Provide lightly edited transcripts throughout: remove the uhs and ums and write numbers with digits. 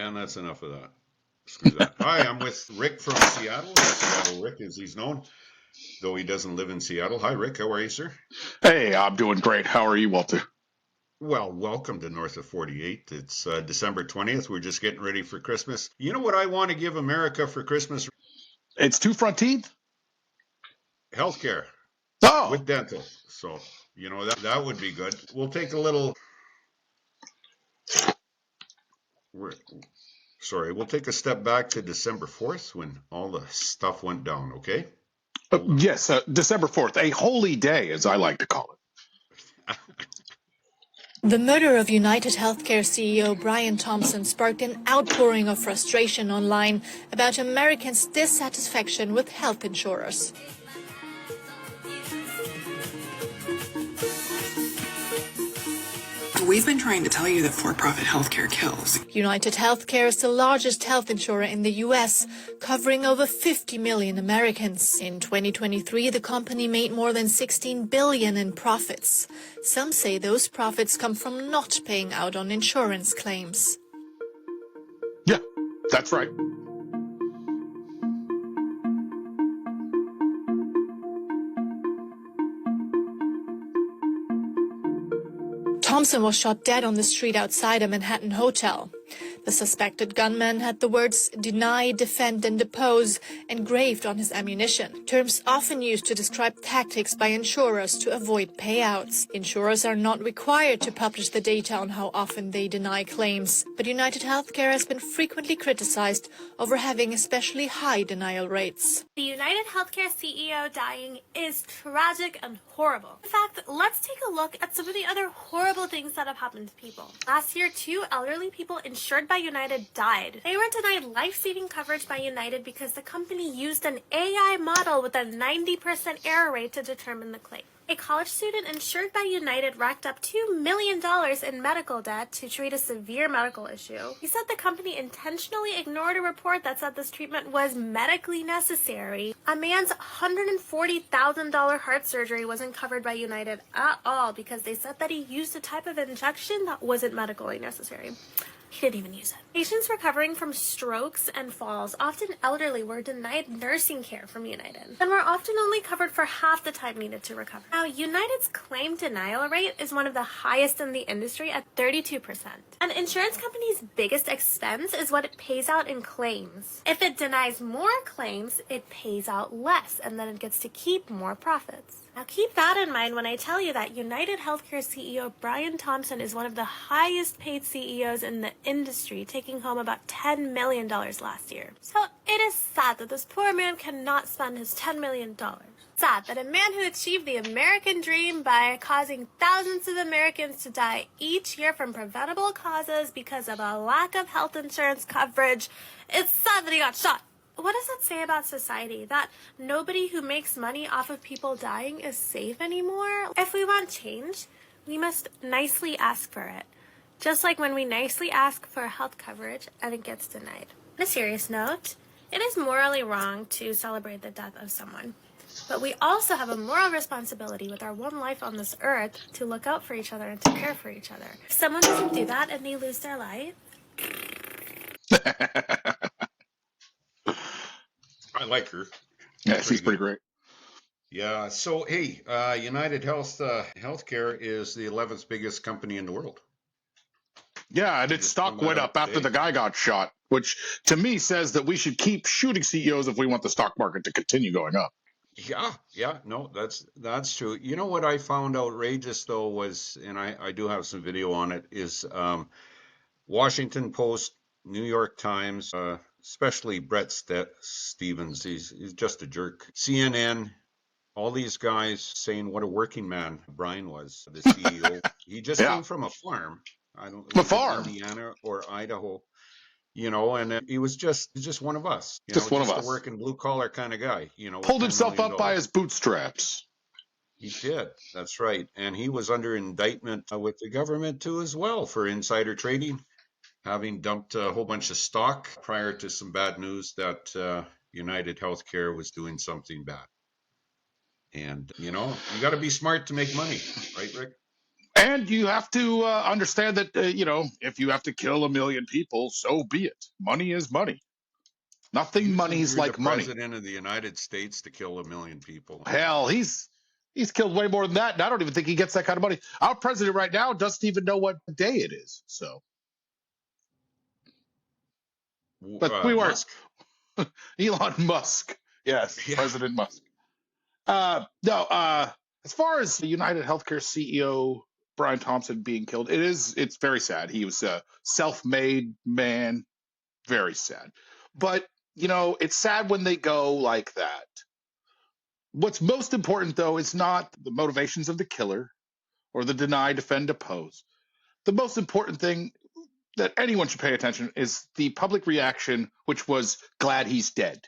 And that's enough of that. Screw that. Hi, I'm with Ric from Seattle. Seattle Ric, as he's known, though he doesn't live in Seattle. Hi, Ric. How are you, sir? Hey, I'm doing great. How are you, Walter? Well, welcome to North of 48. It's December 20th. We're just getting ready for Christmas. You know what I want to give America for Christmas? It's two front teeth? Healthcare Oh, with dental. So, that would be good. We'll take a little. We'll take a step back to December 4th when all the stuff went down, okay? Hold on. yes, December 4th, a holy day, as I like to call it. The murder of United Healthcare CEO Brian Thompson sparked an outpouring of frustration online about Americans' dissatisfaction with health insurers. We've been trying to tell you that for-profit healthcare kills. United Healthcare is the largest health insurer in the U.S., covering over 50 million Americans. In 2023, the company made more than $16 billion in profits. Some say those profits come from not paying out on insurance claims. Yeah, that's right. Thompson was shot dead on the street outside a Manhattan hotel. The suspected gunman had the words deny, defend, and depose engraved on his ammunition, terms often used to describe tactics by insurers to avoid payouts. Insurers are not required to publish the data on how often they deny claims, but United Healthcare has been frequently criticized over having especially high denial rates. The United Healthcare CEO dying is tragic and horrible. In fact, let's take a look at some of the other horrible things that have happened to people. Last year, 2 elderly people insured by United died. They were denied life-saving coverage by United because the company used an AI model with a 90% error rate to determine the claim. A college student insured by United racked up $2 million in medical debt to treat a severe medical issue. He said the company intentionally ignored a report that said this treatment was medically necessary. A man's $140,000 heart surgery wasn't covered by United at all because they said that he used a type of injection that wasn't medically necessary. He didn't even use it. Patients recovering from strokes and falls, often elderly, were denied nursing care from United and were often only covered for half the time needed to recover. Now, United's claim denial rate is one of the highest in the industry at 32%. An insurance company's biggest expense is what it pays out in claims. If it denies more claims, it pays out less, and then it gets to keep more profits. Now keep that in mind when I tell you that United Healthcare CEO Brian Thompson is one of the highest paid CEOs in the industry, taking home about $10 million last year. So it is sad that this poor man cannot spend his $10 million. Sad that a man who achieved the American dream by causing thousands of Americans to die each year from preventable causes because of a lack of health insurance coverage, it's sad that he got shot. What does that say about society? That nobody who makes money off of people dying is safe anymore? If we want change, we must nicely ask for it. Just like when we nicely ask for health coverage and it gets denied. On a serious note, it is morally wrong to celebrate the death of someone. But we also have a moral responsibility with our one life on this earth to look out for each other and to care for each other. If someone doesn't do that and they lose their life... I like her. Yeah, she's pretty great. Yeah. So, hey, United Healthcare is the 11th biggest company in the world. Yeah, and its stock went up after the guy got shot, which to me says that we should keep shooting CEOs if we want the stock market to continue going up. Yeah, no, that's true. You know what I found outrageous though was, and I do have some video on it, is Washington Post, New York Times, especially Brett Stevens. He's just a jerk. CNN, all these guys saying what a working man Brian was, the CEO. He just came from a farm. I don't know, Indiana or Idaho, and he was just one of us, just one of us, a working blue collar kind of guy, pulled himself up by his bootstraps. He did. That's right. And he was under indictment with the government too as well for insider trading, having dumped a whole bunch of stock prior to some bad news that United Healthcare was doing something bad. And, you got to be smart to make money, right, Ric? And you have to understand that, if you have to kill 1 million people, so be it. Money is money. Nothing Usually money's you're the like money. president of the United States to kill 1 million people. Hell, he's killed way more than that, and I don't even think he gets that kind of money. Our president right now doesn't even know what day it is. So, but we weren't. Musk? Elon Musk. Yes, Yeah. President Musk. No, as far as the United Healthcare CEO Brian Thompson being killed, it's very sad. He was a self-made man, very sad. But, it's sad when they go like that. What's most important, though, is not the motivations of the killer or the deny, defend, oppose. The most important thing that anyone should pay attention is the public reaction, which was glad he's dead.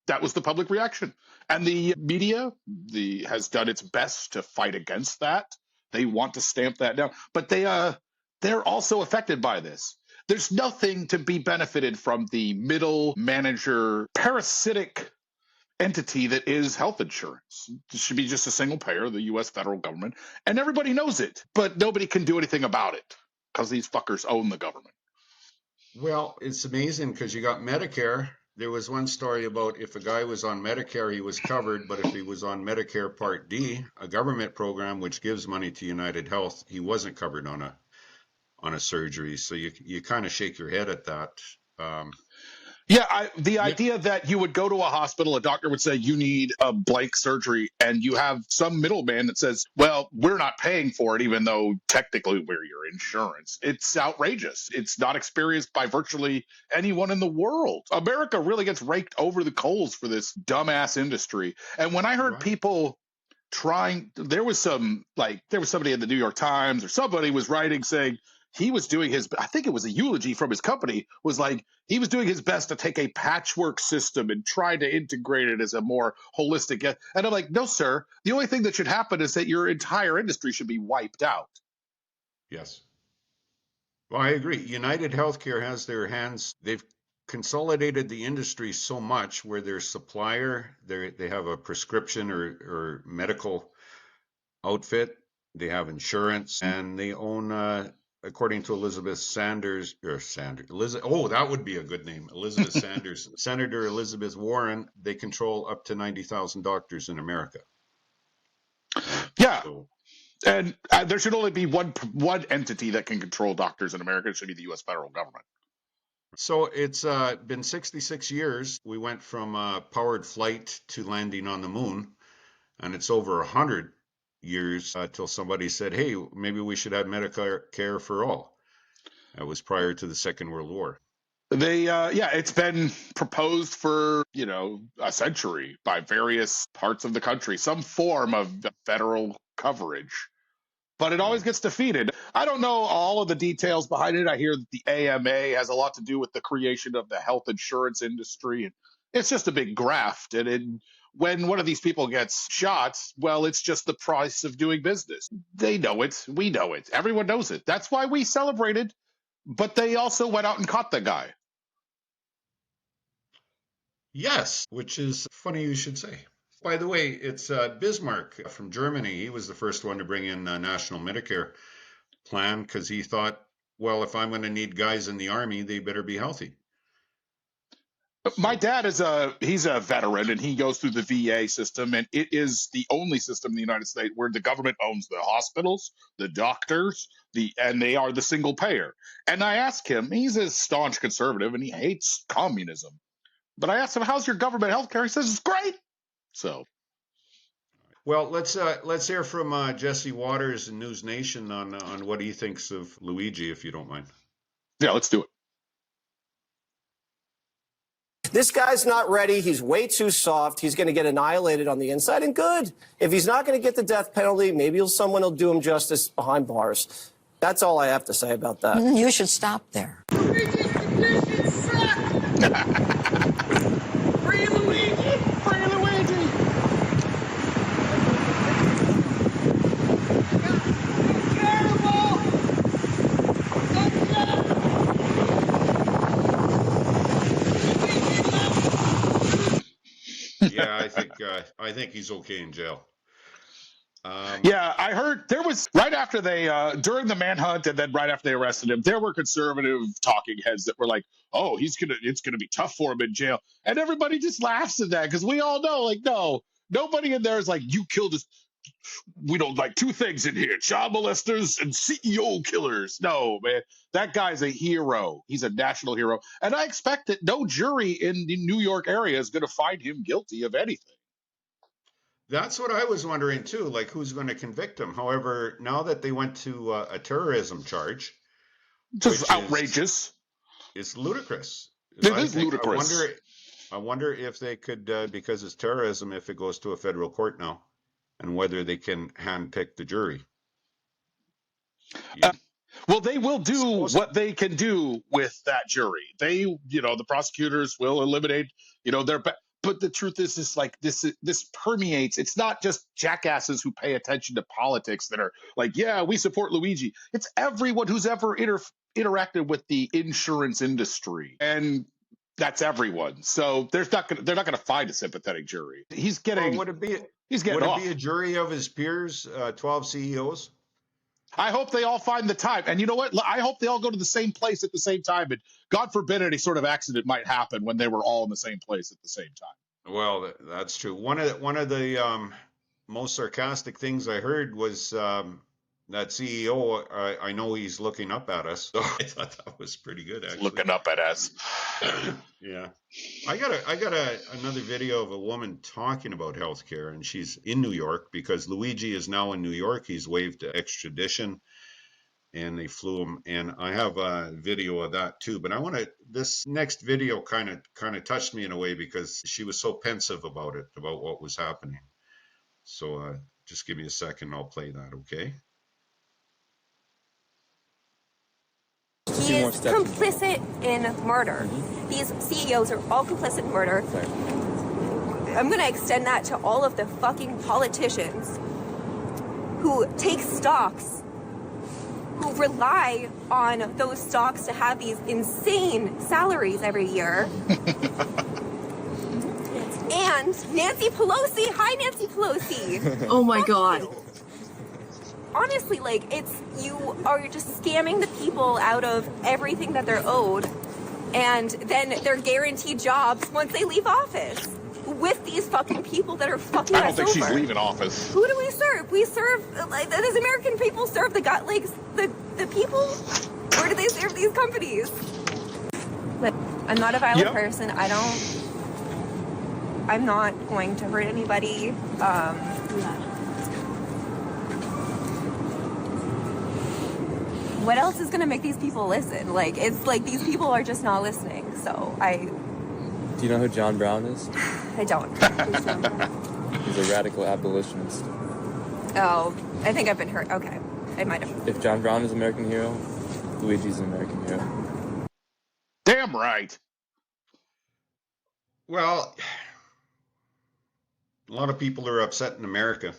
That was the public reaction. And the media has done its best to fight against that. They want to stamp that down. But they're also affected by this. There's nothing to be benefited from the middle manager parasitic entity that is health insurance. It should be just a single payer, the U.S. federal government. And everybody knows it. But nobody can do anything about it because these fuckers own the government. Well, it's amazing because you got Medicare. There was one story about if a guy was on Medicare, he was covered, but if he was on Medicare Part D, a government program which gives money to United Health, he wasn't covered on a surgery. So you kind of shake your head at that. The idea that you would go to a hospital, a doctor would say you need a blank surgery, and you have some middleman that says, well, we're not paying for it, even though technically we're your insurance. It's outrageous. It's not experienced by virtually anyone in the world. America really gets raked over the coals for this dumbass industry. And when I heard people there was somebody in the New York Times or somebody was writing saying, he was doing I think it was a eulogy from his company, was like, he was doing his best to take a patchwork system and try to integrate it as a more holistic. And I'm like, no, sir. The only thing that should happen is that your entire industry should be wiped out. Yes. Well, I agree. United Healthcare has their hands. They've consolidated the industry so much where their supplier, they have a prescription or medical outfit. They have insurance and they own, according to Elizabeth Sanders, that would be a good name. Elizabeth Sanders, Senator Elizabeth Warren, they control up to 90,000 doctors in America. Yeah. And there should only be one entity that can control doctors in America. It should be the U.S. federal government. So it's been 66 years. We went from powered flight to landing on the moon, and it's over 100 years till somebody said, hey, maybe we should have Medicare for all. That was prior to the Second World War. It's been proposed for, a century by various parts of the country, some form of federal coverage. But it always gets defeated. I don't know all of the details behind it. I hear that the AMA has a lot to do with the creation of the health insurance industry. And it's just a big graft. And when one of these people gets shot, well, it's just the price of doing business. They know it. We know it. Everyone knows it. That's why we celebrated. But they also went out and caught the guy. Yes, which is funny you should say. By the way, it's Bismarck from Germany. He was the first one to bring in a national Medicare plan because he thought, well, if I'm going to need guys in the army, they better be healthy. My dad he's a veteran and he goes through the VA system, and it is the only system in the United States where the government owns the hospitals, the doctors, and they are the single payer. And I asked him, he's a staunch conservative and he hates communism. But I asked him, how's your government health care? He says, it's great. So, well, let's hear from Jesse Waters in News Nation on what he thinks of Luigi, if you don't mind. Yeah, let's do it. This guy's not ready. He's way too soft. He's going to get annihilated on the inside. And good. If he's not going to get the death penalty, maybe someone will do him justice behind bars. That's all I have to say about that. You should stop there. Free Luigi! Free Luigi! It's terrible! Yeah, I think he's okay in jail. Yeah, I heard there was right after they during the manhunt and then right after they arrested him, there were conservative talking heads that were like, "Oh, it's gonna be tough for him in jail," and everybody just laughs at that because we all know, like, no, nobody in there is like, "You killed us." We don't like two things in here: child molesters and CEO killers. No, man, that guy's a hero. He's a national hero, and I expect that no jury in the New York area is going to find him guilty of anything. That's what I was wondering too, like who's going to convict him. However, now that they went to a terrorism charge, Just which outrageous. is ludicrous. It I is think ludicrous. I wonder if they could, because it's terrorism, if it goes to a federal court now, and whether they can handpick the jury. Well, they will do what they can do with that jury. The prosecutors will eliminate, but the truth is like this permeates. It's not just jackasses who pay attention to politics that are like, yeah, we support Luigi. It's everyone who's ever interacted with the insurance industry, and that's everyone. So they're not gonna find a sympathetic jury. He's getting would it be off. a jury of his peers, 12 CEOs? I hope they all find the time. And you know what? I hope they all go to the same place at the same time. And God forbid any sort of accident might happen when they were all in the same place at the same time. Well, that's true. One of the most sarcastic things I heard was that CEO. I know he's looking up at us. So I thought that was pretty good, actually. Looking up at us. Yeah. I got another video of a woman talking about healthcare, and she's in New York because Luigi is now in New York. He's waived extradition, and they flew him. And I have a video of that too. But this next video kind of touched me in a way because she was so pensive about it, about what was happening. So just give me a second. I'll play that, okay? He is complicit in murder. These CEOs are all complicit in murder. I'm going to extend that to all of the fucking politicians who take stocks, who rely on those stocks to have these insane salaries every year. And Nancy Pelosi. Hi, Nancy Pelosi. Oh my God. Honestly, like, you are just scamming the people out of everything that they're owed, and then they're guaranteed jobs once they leave office with these fucking people that are fucking us over. I don't think she's leaving office. Who do we serve? We serve, like, does American people serve the people? Or do they serve these companies? Like, I'm not a violent person. I'm not going to hurt anybody. What else is going to make these people listen? Like, it's like these people are just not listening. So Do you know who John Brown is? I don't. He's a radical abolitionist. Oh, I think I've been hurt. Okay. I might have. If John Brown is an American hero, Luigi's an American hero. Damn right. Well, a lot of people are upset in America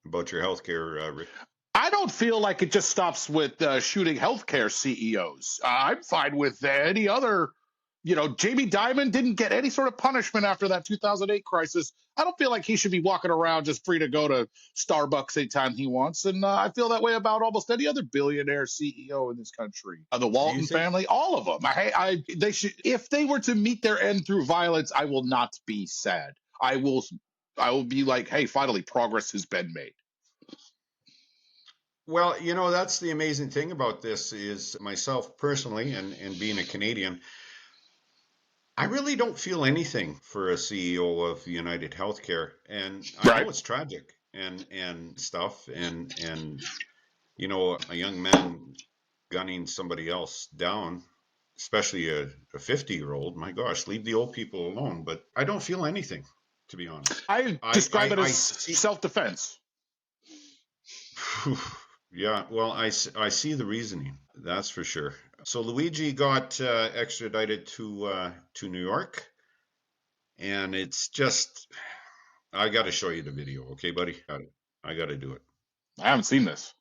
about your healthcare, Rick. I don't feel like it just stops with shooting healthcare CEOs. I'm fine with any other. Jamie Dimon didn't get any sort of punishment after that 2008 crisis. I don't feel like he should be walking around just free to go to Starbucks anytime he wants. And I feel that way about almost any other billionaire CEO in this country. The Walton family, all of them. They should, if they were to meet their end through violence, I will not be sad. I will be like, hey, finally, progress has been made. Well, that's the amazing thing about this is myself personally and being a Canadian, I really don't feel anything for a CEO of United Healthcare. And I know it's tragic and stuff. And a young man gunning somebody else down, especially a 50-year-old, my gosh, leave the old people alone. But I don't feel anything, to be honest. I describe it as self-defense. Yeah, well, I see the reasoning. That's for sure. So Luigi got extradited to New York, and it's just, I got to show you the video, okay, buddy? I got to do it. I haven't seen this.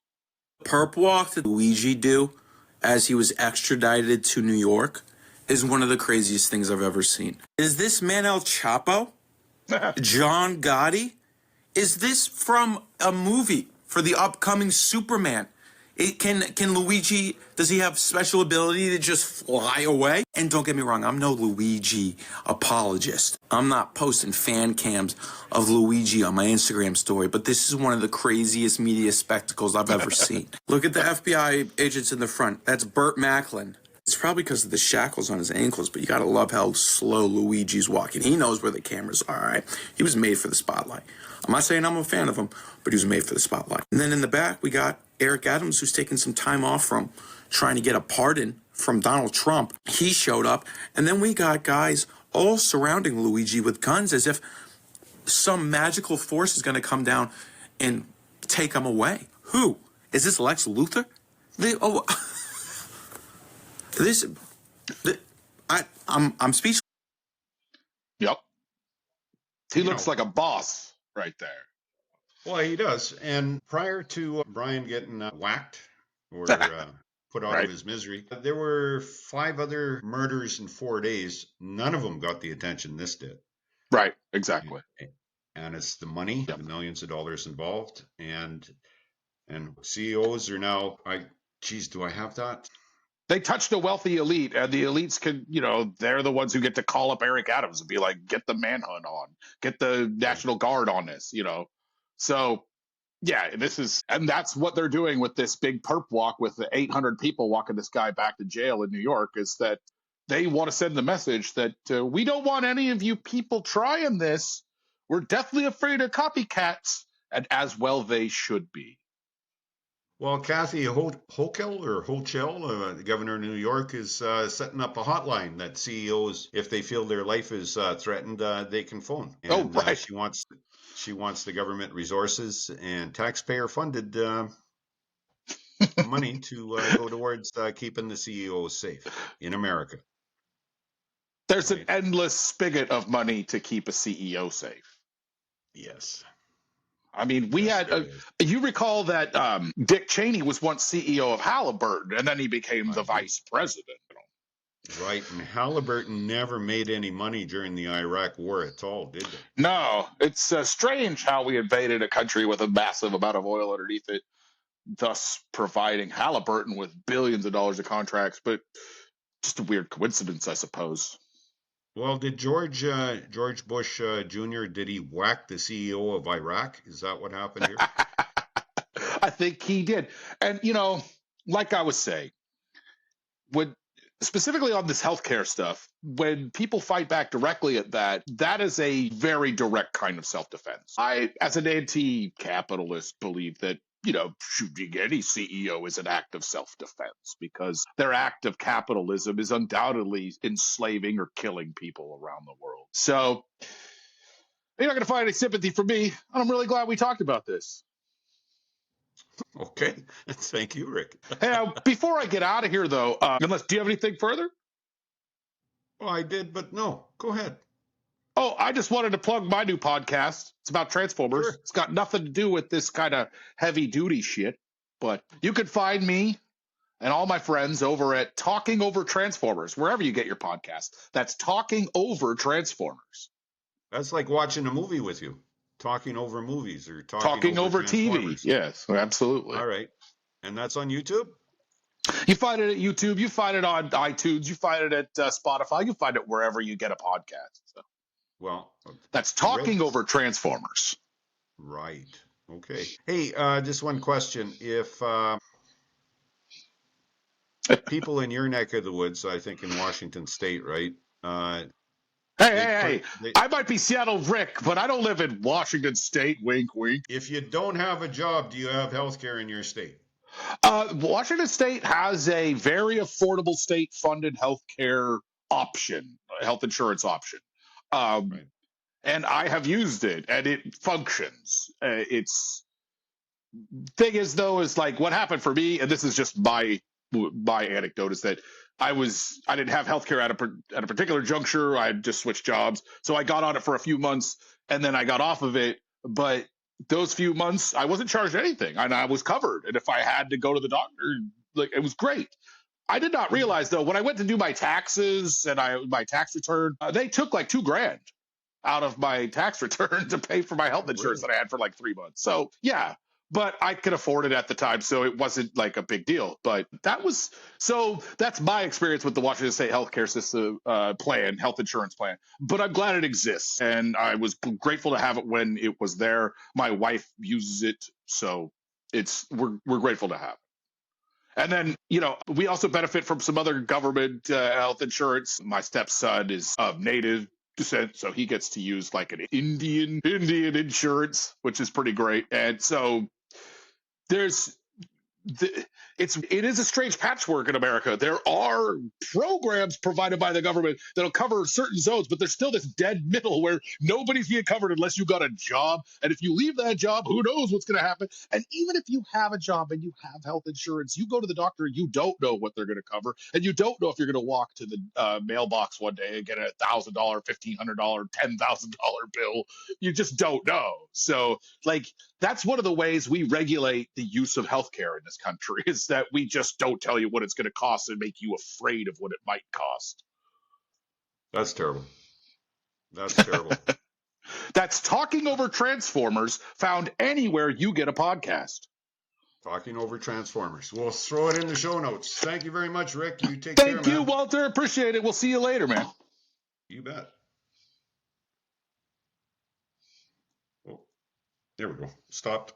Perp walk that Luigi do as he was extradited to New York is one of the craziest things I've ever seen. Is this man El Chapo? John Gotti? Is this from a movie for the upcoming Superman? Can Luigi, does he have special ability to just fly away? And don't get me wrong, I'm no Luigi apologist. I'm not posting fan cams of Luigi on my Instagram story, but this is one of the craziest media spectacles I've ever seen. Look at the FBI agents in the front. That's Burt Macklin. It's probably because of the shackles on his ankles, but you gotta love how slow Luigi's walking. He knows where the cameras are, all right? He was made for the spotlight. I'm not saying I'm a fan of him, but he was made for the spotlight. And then in the back, we got Eric Adams, who's taking some time off from trying to get a pardon from Donald Trump. He showed up. And then we got guys all surrounding Luigi with guns as if some magical force is going to come down and take him away. Who? Is this Lex Luthor? I'm speechless. Yep. He looks like a boss right there. Well, he does. And prior to Brian getting whacked or put out of his misery, there were 5 other murders in 4 days. None of them got the attention this did. Right, exactly. And it's the money, the millions of dollars involved. And CEOs are now, do I have that? They touched a wealthy elite, and the elites can, they're the ones who get to call up Eric Adams and be like, get the manhunt on, get the National Guard on this, So, yeah, and that's what they're doing with this big perp walk with the 800 people walking this guy back to jail in New York, is that they want to send the message that we don't want any of you people trying this. We're definitely afraid of copycats, and as well they should be. Well, Kathy Hochul, the governor of New York, is setting up a hotline that CEOs, if they feel their life is threatened, they can phone. And, right. She wants the government resources and taxpayer-funded money to go towards keeping the CEOs safe in America. There's an endless spigot of money to keep a CEO safe. Yes. I mean, we had, you recall that Dick Cheney was once CEO of Halliburton, and then he became the vice president. Right, and Halliburton never made any money during the Iraq War at all, did they? No, it's strange how we invaded a country with a massive amount of oil underneath it, thus providing Halliburton with billions of dollars of contracts, but just a weird coincidence, I suppose. Well, did George Bush Jr., did he whack the CEO of Iraq? Is that what happened here? I think he did. And, like I was saying, specifically on this healthcare stuff, when people fight back directly at that is a very direct kind of self-defense. I, as an anti-capitalist, believe that shooting any CEO is an act of self-defense because their act of capitalism is undoubtedly enslaving or killing people around the world. So you're not going to find any sympathy from me, and I'm really glad we talked about this. Okay. Thank you, Rick. Hey, before I get out of here, though, do you have anything further? Well, I did, but no. Go ahead. Oh, I just wanted to plug my new podcast. It's about Transformers. Sure. It's got nothing to do with this kind of heavy-duty shit. But you can find me and all my friends over at Talking Over Transformers, wherever you get your podcast. That's Talking Over Transformers. That's like watching a movie with you. Talking over movies or talking over TV. Yes, absolutely. All right. And that's on YouTube? You find it at YouTube. You find it on iTunes. You find it at Spotify. You find it wherever you get a podcast. So. Well, that's Talking Over Transformers. Right. Okay. Hey, just one question. If people in your neck of the woods, I think in Washington State, right? Hey, I might be Seattle Ric, but I don't live in Washington State. Wink, wink. If you don't have a job, do you have health care in your state? Washington State has a very affordable state-funded health care option, health insurance option. Right. And I have used it, and it functions. It's thing is, though, is like what happened for me, and this is just my anecdote, is that I didn't have healthcare at a particular juncture. I had just switched jobs, so I got on it for a few months, and then I got off of it. But those few months, I wasn't charged anything, and I was covered. And if I had to go to the doctor, it was great. I did not realize, though, when I went to do my taxes and my tax return, they took like $2,000. out of my tax return to pay for my health insurance that I had for like 3 months. So yeah, but I could afford it at the time, so it wasn't like a big deal. But that's my experience with the Washington State healthcare system health insurance plan. But I'm glad it exists, and I was grateful to have it when it was there. My wife uses it, so we're grateful to have it. And then, we also benefit from some other government health insurance. My stepson is of Native descent, so he gets to use like an Indian insurance, which is pretty great. And so there's it is a strange patchwork in America. There are programs provided by the government that'll cover certain zones, but there's still this dead middle where nobody's getting covered unless you got a job. And if you leave that job, who knows what's going to happen? And even if you have a job and you have health insurance, you go to the doctor, you don't know what they're going to cover, and you don't know if you're going to walk to the mailbox one day and get a $1,000, $1,500, $10,000 bill. You just don't know. So, that's one of the ways we regulate the use of healthcare in this country, is that we just don't tell you what it's going to cost and make you afraid of what it might cost. That's terrible. That's terrible. That's Talking Over Transformers, found anywhere you get a podcast. Talking Over Transformers. We'll throw it in the show notes. Thank you very much, Rick. You take care, man. Thank you, Walter. Appreciate it. We'll see you later, man. You bet. Oh, there we go. Stopped.